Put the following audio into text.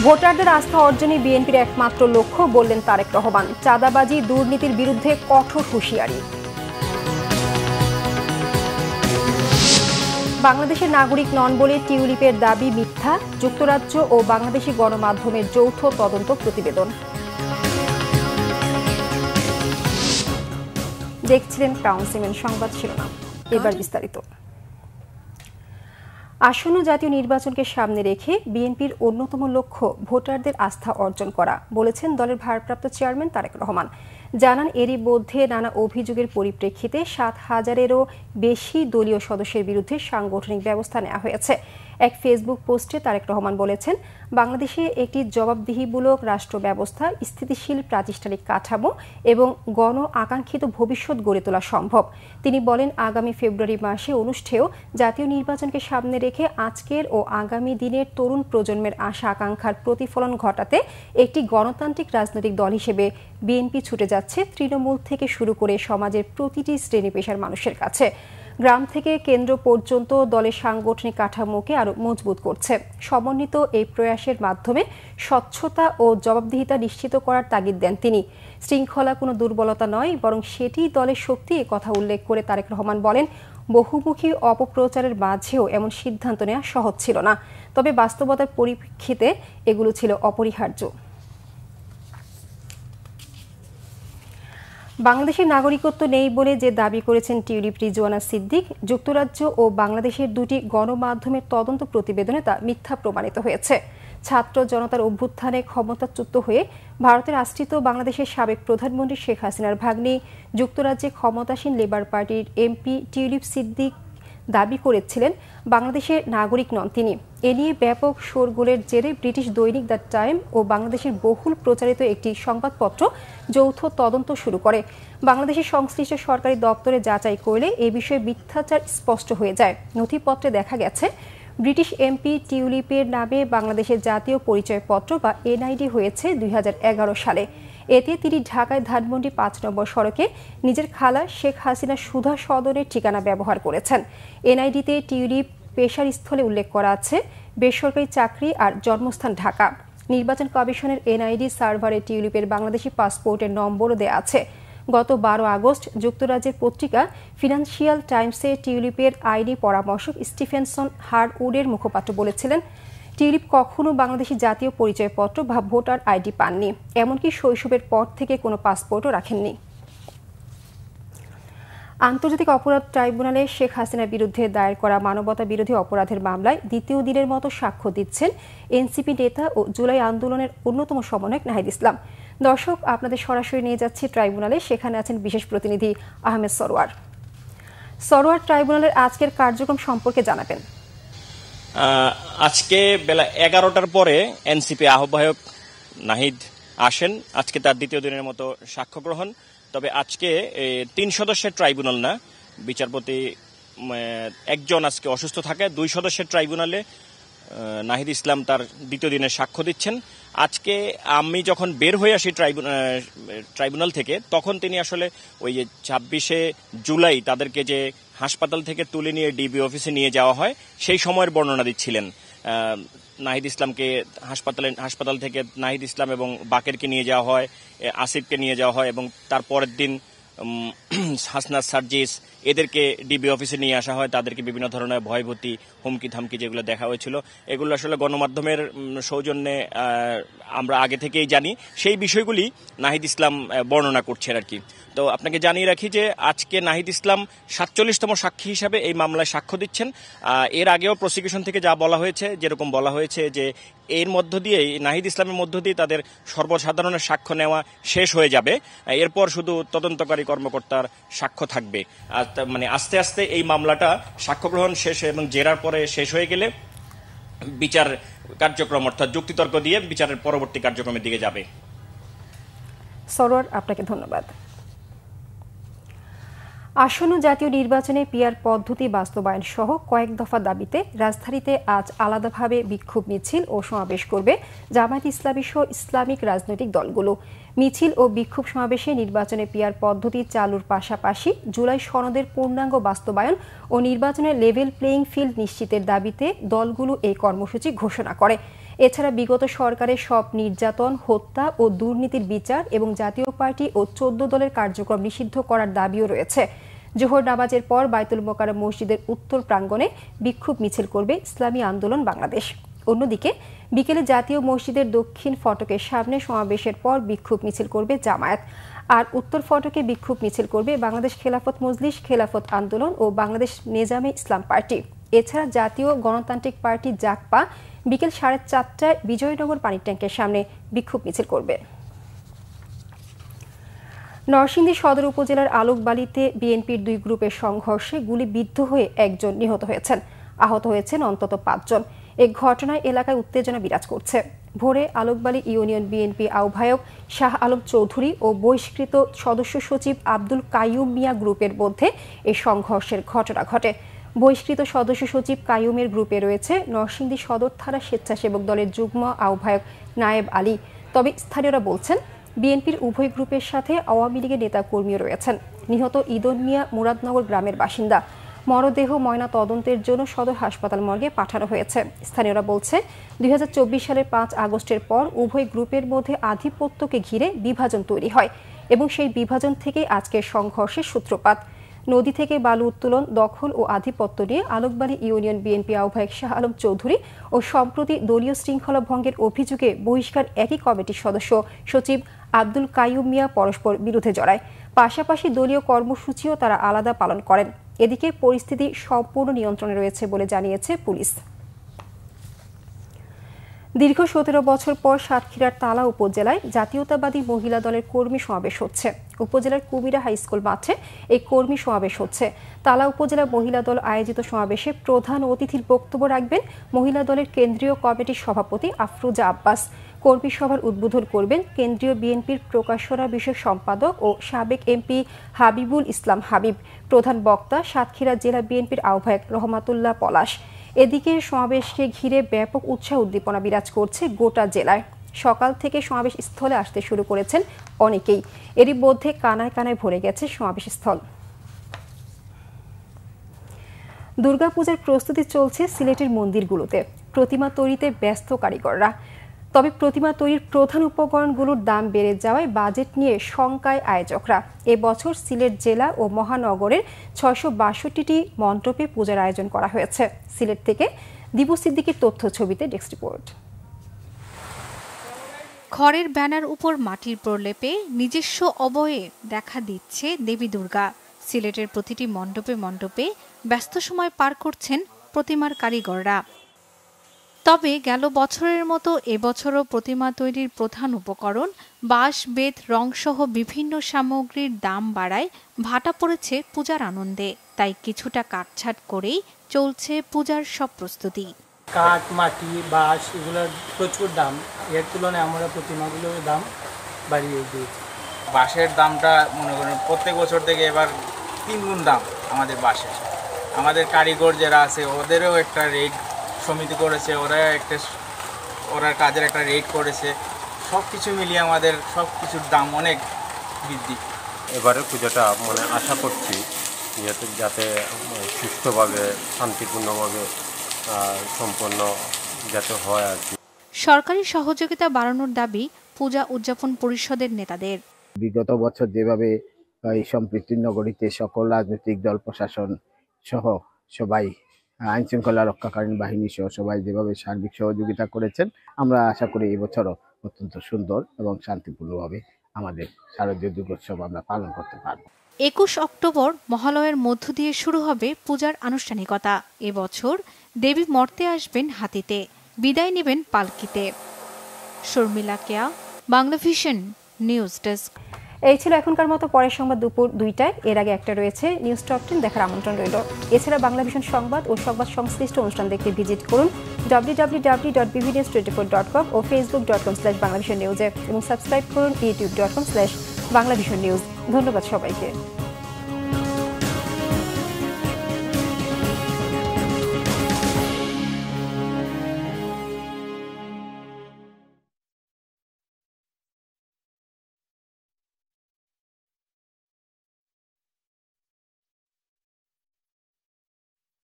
ভোটারদের আস্থা অর্জনই বিএনপির একমাত্র লক্ষ্য বললেন তারেক রহমান। চাঁদাবাজি দুর্নীতির বিরুদ্ধে কঠোর হুঁশিয়ারি। বাংলাদেশের নাগরিক নন বলে টিউলিপের দাবি মিথ্যা, যুক্তরাজ্য ও বাংলাদেশি গণমাধ্যমের যৌথ তদন্ত প্রতিবেদন। দেখছিলেন ক্রাউন সিমেন্ট সংবাদ শিরোনাম, এবার বিস্তারিত। আসন্ন জাতীয় নির্বাচনকে সামনে রেখে বিএনপির অন্যতম লক্ষ্য ভোটারদের আস্থা অর্জন করা বলেছেন দলের ভারপ্রাপ্ত চেয়ারম্যান তারেক রহমান। জানান, এরই মধ্যে নানা অভিযোগের পরিপ্রেক্ষিতে ৭,০০০-এরও বেশি দলীয় সদস্যের বিরুদ্ধে সাংগঠনিক ব্যবস্থা নেওয়া হয়েছে। এক ফেসবুক পোস্টে তারেক রহমান বলেছেন, বাংলাদেশে একটি জবাবদিহিমূলক রাষ্ট্র ব্যবস্থা, স্থিতিশীল প্রাতিষ্ঠানিক কাঠামো এবং গণ আকাঙ্ক্ষিত ভবিষ্যৎ গড়ে তোলা সম্ভব। তিনি বলেন, আগামী ফেব্রুয়ারি মাসে অনুষ্ঠেয় জাতীয় নির্বাচনকে সামনে রেখে আজকের ও আগামী দিনের তরুণ প্রজন্মের আশা আকাঙ্ক্ষার প্রতিফলন ঘটাতে একটি গণতান্ত্রিক রাজনৈতিক দল হিসেবে বিএনপি ছুটে যাচ্ছে তৃণমূল থেকে শুরু করে সমাজের প্রতিটি শ্রেণী পেশার মানুষের কাছে। গ্রাম থেকে কেন্দ্র পর্যন্ত দলের সাংগঠনিক কাঠামোকে আরও মজবুত করছে। সমন্বিত এই প্রয়াসের মাধ্যমে স্বচ্ছতা ও জবাবদিহিতা নিশ্চিত করার তাগিদ দেন তিনি। শৃঙ্খলা কোনো দুর্বলতা নয়, বরং সেটি দলের শক্তি, কথা উল্লেখ করে তারেক রহমান বলেন, বহুমুখী অপপ্রচারের মাঝেও এমন সিদ্ধান্ত নেওয়া সহজ ছিল না, তবে বাস্তবতার পরিপ্রেক্ষিতে এগুলো ছিল অপরিহার্য। বাংলাদেশের নাগরিকত্ব নেই বলে যে দাবি করেছেন টিউলিপ রিজওয়ানা সিদ্দিক, যুক্তরাজ্য ও বাংলাদেশের দুটি গণমাধ্যমের তদন্ত প্রতিবেদনে তা মিথ্যা প্রমাণিত হয়েছে। ছাত্র জনতার অভ্যুত্থানে ক্ষমতাচ্যুত হয়ে ভারতের আশ্রিত বাংলাদেশের সাবেক প্রধানমন্ত্রী শেখ হাসিনার ভাগ্নি, যুক্তরাজ্যে ক্ষমতাসীন লেবার পার্টির এমপি টিউলিপ সিদ্দিক দাবি করেছিলেন বাংলাদেশের নাগরিক নন তিনি। এ নিয়ে ব্যাপক শোরগোলের জেরে ব্রিটিশ দৈনিক দ্য টাইম ও বাংলাদেশের বহুল প্রচারিত একটি সংবাদপত্র যৌথ তদন্ত শুরু করে। বাংলাদেশের সংশ্লিষ্ট সরকারি দপ্তরে যাচাই করলে এ বিষয়ে মিথ্যাচার স্পষ্ট হয়ে যায়। নথিপত্রে দেখা গেছে, ব্রিটিশ এমপি টিউলিপের নামে বাংলাদেশের জাতীয় পরিচয়পত্র বা এনআইডি হয়েছে ২০১১ সালে। এতে তিনি ঢাকায় ধানমন্ডি ৫ নম্বর সড়কে নিজের খালা শেখ হাসিনা সুধা সদনের ঠিকানা ব্যবহার করেছেন। এনআইডিতে টিউলিপ পেশার স্থলে উল্লেখ করা আছে বেসরকারি চাকরি আর জন্মস্থান ঢাকা। নির্বাচন কমিশনের এনআইডি সার্ভারে টিউলিপের বাংলাদেশি পাসপোর্টের নম্বরও দেওয়া আছে। গত ১২ আগস্ট যুক্তরাজ্যের পত্রিকা ফিনান্সিয়াল টাইমসে টিউলিপের আইনি পরামর্শক স্টিফেনসন হারউডের মুখপাত্র বলেছিলেন, টিউলিপ কখনো বাংলাদেশি জাতীয় পরিচয়পত্র বা ভোটার আইডি পাননি, এমনকি শৈশবের পর থেকে কোনো পাসপোর্টও রাখেননি। আন্তর্জাতিক অপরাধ ট্রাইব্যুনালে শেখ হাসিনার বিরুদ্ধে দায়ের করা মানবতা বিরোধী অপরাধের মামলায় দ্বিতীয় দিনের মতো সাক্ষ্য দিচ্ছেন এনসিপি নেতা ও জুলাই আন্দোলনের অন্যতম সমন্বয়ক নাহিদ ইসলাম। দর্শক, আপনাদের সরাসরি নিয়ে যাচ্ছি ট্রাইব্যুনালে। সেখানে আছেন বিশেষ প্রতিনিধি আহমেদ সরোয়ার। সরোয়ার, ট্রাইব্যুনালের আজকের কার্যক্রম সম্পর্কে জানাবেন। আজকে বেলা ১১টার পরে এনসিপি আহ্বায়ক নাহিদ আসেন। আজকে তার দ্বিতীয় দিনের মতো সাক্ষ্য গ্রহণ। তবে আজকে ৩ সদস্যের ট্রাইব্যুনাল না, বিচারপতি একজন আজকে অসুস্থ থাকে। ২ সদস্যের ট্রাইব্যুনালে নাহিদ ইসলাম তার দ্বিতীয় দিনের সাক্ষ্য দিচ্ছেন। আজকে আমি যখন বের হয়ে আসি ট্রাইব্যুনাল থেকে, তখন তিনি আসলে ওই যে ২৬শে জুলাই তাদেরকে যে হাসপাতাল থেকে তুলে নিয়ে ডিবি অফিসে নিয়ে যাওয়া হয়, সেই সময়ের বর্ণনা দিচ্ছিলেন। নাহিদ ইসলামকে হাসপাতাল থেকে নাহিদ ইসলাম এবং বাকেরকে নিয়ে যাওয়া হয়, আসিফকে নিয়ে যাওয়া হয় এবং তার পরের দিন হাসনাত সার্জিস এদেরকে ডিবি অফিসে নিয়ে আসা হয়। তাদেরকে বিভিন্ন ধরনের ভয়ভীতি, হুমকি ধামকি যেগুলো দেখা হয়েছিল, এগুলো আসলে গণমাধ্যমের সৌজন্যে আমরা আগে থেকেই জানি। সেই বিষয়গুলি নাহিদ ইসলাম বর্ণনা করছেন আর কি। তো আপনাকে জানিয়ে রাখি যে আজকে নাহিদ ইসলাম ৪৭তম সাক্ষী হিসাবে এই মামলায় সাক্ষ্য দিচ্ছেন। এর আগেও প্রসিকিউশন থেকে যা বলা হয়েছে, যেরকম বলা হয়েছে যে এর মধ্য দিয়ে, নাহিদ ইসলামের মধ্য দিয়ে তাদের সর্বসাধারণের সাক্ষ্য নেওয়া শেষ হয়ে যাবে। এরপর শুধু তদন্তকারী কর্মকর্তার সাক্ষ্য থাকবে। মানে আস্তে আস্তে এই মামলাটা সাক্ষ্য গ্রহণ শেষ এবং জেরার পরে শেষ হয়ে গেলে বিচার কার্যক্রম অর্থাৎ যুক্তিতর্ক দিয়ে বিচারের পরবর্তী কার্যক্রমের দিকে যাবে। সরোয়ার, আপনাকে ধন্যবাদ। আসন্ন জাতীয় নির্বাচনে পিআর পদ্ধতি বাস্তবায়ন সহ কয়েক দফা দাবিতে রাজধানীতে আজ আলাদাভাবে বিক্ষোভ মিছিল ও সমাবেশ করবে জামায়াত ইসলামী সহ ইসলামিক রাজনৈতিক দলগুলো। মিছিল ও বিক্ষোভ সমাবেশে নির্বাচনে পিআর পদ্ধতি চালুর পাশাপাশি জুলাই সনদের পূর্ণাঙ্গ বাস্তবায়ন ও নির্বাচনের লেভেল প্লেইং ফিল্ড নিশ্চিতের দাবিতে দলগুলো এই কর্মসূচি ঘোষণা করে। এছাড়া বিগত সরকারের সব নির্যাতন, হত্যা ও দুর্নীতির বিচার এবং জাতীয় পার্টি ও 14 দলের কার্যক্রম নিষিদ্ধ করার দাবিও রয়েছে। জোহর নামাজের পর বায়তুল মোকাররম মসজিদের উত্তর প্রাঙ্গণে বিক্ষোভ মিছিল করবে ইসলামী আন্দোলন বাংলাদেশ। অন্যদিকে বিকেলে জাতীয় মসজিদের দক্ষিণ ফটকের সামনে সমাবেশের পর বিক্ষোভ মিছিল করবে জামায়াত। আর উত্তর ফটকে বিক্ষোভ মিছিল করবে বাংলাদেশ খেলাফত মজলিস, খেলাফত আন্দোলন ও বাংলাদেশ নেজামে ইসলাম পার্টি। এছাড়া জাতীয় গণতান্ত্রিক পার্টি জাকপা বিকেল 4:30টায় বিজয়নগর পানির ট্যাঙ্কের সামনে বিক্ষোভ মিছিল করবে। নরসিংদী সদর উপজেলার আলোকবালিতে বিএনপির 2 গ্রুপের সংঘর্ষে গুলিবিদ্ধ হয়ে একজন নিহত হয়েছেন। আহত হয়েছেন অন্তত 5 জন। এই ঘটনায় এলাকায় উত্তেজনা বিরাজ করছে। ভোরে আলোকবালি ইউনিয়ন বিএনপি আহ্বায়ক শাহ আলম চৌধুরী ও বহিষ্কৃত সদস্য সচিব আব্দুল কাইয়ুম মিয়া গ্রুপের মধ্যে এই সংঘর্ষের ঘটনা ঘটে। বহিষ্কৃত সদস্য সচিব কাইয়ুমের গ্রুপে রয়েছে নরসিংদী সদর থানা স্বেচ্ছাসেবক দলের যুগ্ম আহ্বায়ক নায়েব আলী। তবে স্থানীয়রা বলছেন বিএনপির উভয় গ্রুপের সাথে আওয়ামী লীগের নেতাকর্মীও রয়েছেন। নিহত ইদন মিয়া মুরাদনগর গ্রামের বাসিন্দা। মরদেহ ময়না তদন্তের জন্য সদর হাসপাতাল মর্গে পাঠানো হয়েছে। স্থানীয়রা বলছে 2024 সালের 5 আগস্টের পর উভয় গ্রুপের মধ্যে আধিপত্যকে ঘিরে বিভাজন তৈরি হয় এবং সেই বিভাজন থেকে আজকের সংঘর্ষের সূত্রপাত। নদী থেকে বালু উত্তোলন, দখল ও আধিপত্য নিয়ে আলোকবালি ইউনিয়ন বিএনপি আহ্বায়ক শাহ আলম চৌধুরী ও সম্প্রতি দলীয় শৃঙ্খলা ভঙ্গের অভিযোগে বহিষ্কার একই কমিটির সদস্য সচিব আব্দুল কাইয়ুম মিয়া পরস্পর বিরুদ্ধে জড়ায়। পাশাপাশি দলীয় কর্মসূচিও তারা আলাদা পালন করেন। এদিকে পরিস্থিতি সম্পূর্ণ নিয়ন্ত্রণে রয়েছে বলে জানিয়েছে পুলিশ। দীর্ঘ 17 বছর পর সাতক্ষীরার তালা উপজেলায় জাতীয়তাবাদী মহিলা দলের কর্মী সমাবেশ হচ্ছে। উপজেলার কুমিরা হাই স্কুল মাঠে এই কর্মী সমাবেশ হচ্ছে। তালা উপজেলা মহিলা দল আয়োজিত সমাবেশে প্রধান অতিথির বক্তব্য রাখবেন মহিলা দলের কেন্দ্রীয় কমিটির সভাপতি আফরোজা আব্বাস। কর্মী সভার উদ্বোধন করবেন কেন্দ্রীয় বিএনপির প্রকাশনা বিষয়ক সম্পাদক ও সাবেক এমপি হাবিবুল ইসলাম হাবিব। প্রধান বক্তা সাতক্ষীরা জেলা বিএনপির আহ্বায়ক রহমাতুল্লাহ পলাশ। এদিকে সমাবেশকে ঘিরে ব্যাপক উৎসাহ উদ্দীপনা বিরাজ করছে গোটা জেলায়। সকাল থেকে সমাবেশ স্থলে আসতে শুরু করেছেন অনেকেই। এরই মধ্যে কানায় কানায় ভরে গেছে সমাবেশ স্থল। দুর্গাপূজার প্রস্তুতি চলছে সিলেটের মন্দিরগুলোতে। প্রতিমা তৈরিতে ব্যস্ত কারিগররা। তবে প্রতিমা তৈরির প্রধান উপকরণগুলোর দাম বেড়ে যাওয়ায় বাজেট নিয়ে শঙ্কায় আয়োজকরা। এবছর সিলেট জেলা ও মহানগরের 662টি মণ্ডপে পূজার আয়োজন করা হয়েছে। সিলেট থেকে দিবু সিদ্দিকীর তথ্য ছবিতে ডেস্ক রিপোর্ট। খড়ের ব্যানার উপর মাটির প্রলেপে নিজস্ব অবয়ে দেখা দিচ্ছে দেবী দুর্গা। সিলেটের প্রতিটি মণ্ডপে মণ্ডপে ব্যস্ত সময় পার করছেন প্রতিমার কারিগররা। তবে গেল বছরের মতো এবছরও প্রতিমা তৈরির প্রধান উপকরণ বাঁশ, বেত, রংসহ বিভিন্ন সামগ্রীর দাম বাড়ায় ভাটা পড়েছে পূজার আনন্দে। তাই কিছুটা কাটছাট করেই চলছে পূজার সব প্রস্তুতি। কাঠ, মাটি, বাঁশ এগুলোর প্রচুর দাম। এর তুলনায় আমরা প্রতিমাগুলোর দাম বাড়িয়ে দিয়েছি। বাঁশের দামটা মনে করেন প্রত্যেক বছর থেকে এবার 3 গুণ দাম আমাদের বাঁশের। আমাদের কারিগর যারা আছে ওদেরও একটা রেট সমিতি করেছে, ওরা কাজের একটা রেট করেছে। সব কিছু মিলিয়ে আমাদের সব কিছুর দাম অনেক বৃদ্ধি। এবারে পূজাটা আশা করছি যাতে সুষ্ঠুভাবে শান্তিপূর্ণভাবে সম্পন্ন যাতে হয় আর কি। সরকারি সহযোগিতা বাড়ানোর দাবি পূজা উদযাপন পরিষদের নেতাদের। বিগত বছর যেভাবে এই সম্প্রীতি নগরীতে সকল রাজনৈতিক দল, প্রশাসন সহ সবাই, আইন শৃঙ্খলা রক্ষাকারী বাহিনী সহ সবাই যেভাবে সার্বিক সহযোগিতা করেছেন, আমরা আশা করি এবছরও অত্যন্ত সুন্দর এবং শান্তিপূর্ণভাবে আমাদের শারদীয় দুর্গোৎসব আমরা পালন করতে পারব। 21 অক্টোবর মহালয়ের মধ্য দিয়ে শুরু হবে পূজার আনুষ্ঠানিকতা। এবছর দেবী মর্তে আসবেন হাতিতে, বিদায় নেবেন পালকিতে। শর্মিলা কেয়া, বাংলাভিশন নিউজ ডেস্ক। এই ছিল এখনকার মতো। পরের সংবাদ দুপুর 2টায়। এর আগে একটা রয়েছে নিউজ টপ 10 দেখার আমন্ত্রণ রইল। এছাড়া বাংলাভিশন সংবাদ ও সংবাদ সংশ্লিষ্ট অনুষ্ঠান দেখতে ভিজিট করুন www.bvnews24.com ও facebook.com/banglavisionnews এবং সাবস্ক্রাইব করুন youtube.com/banglavisionnews। ধন্যবাদ সবাইকে।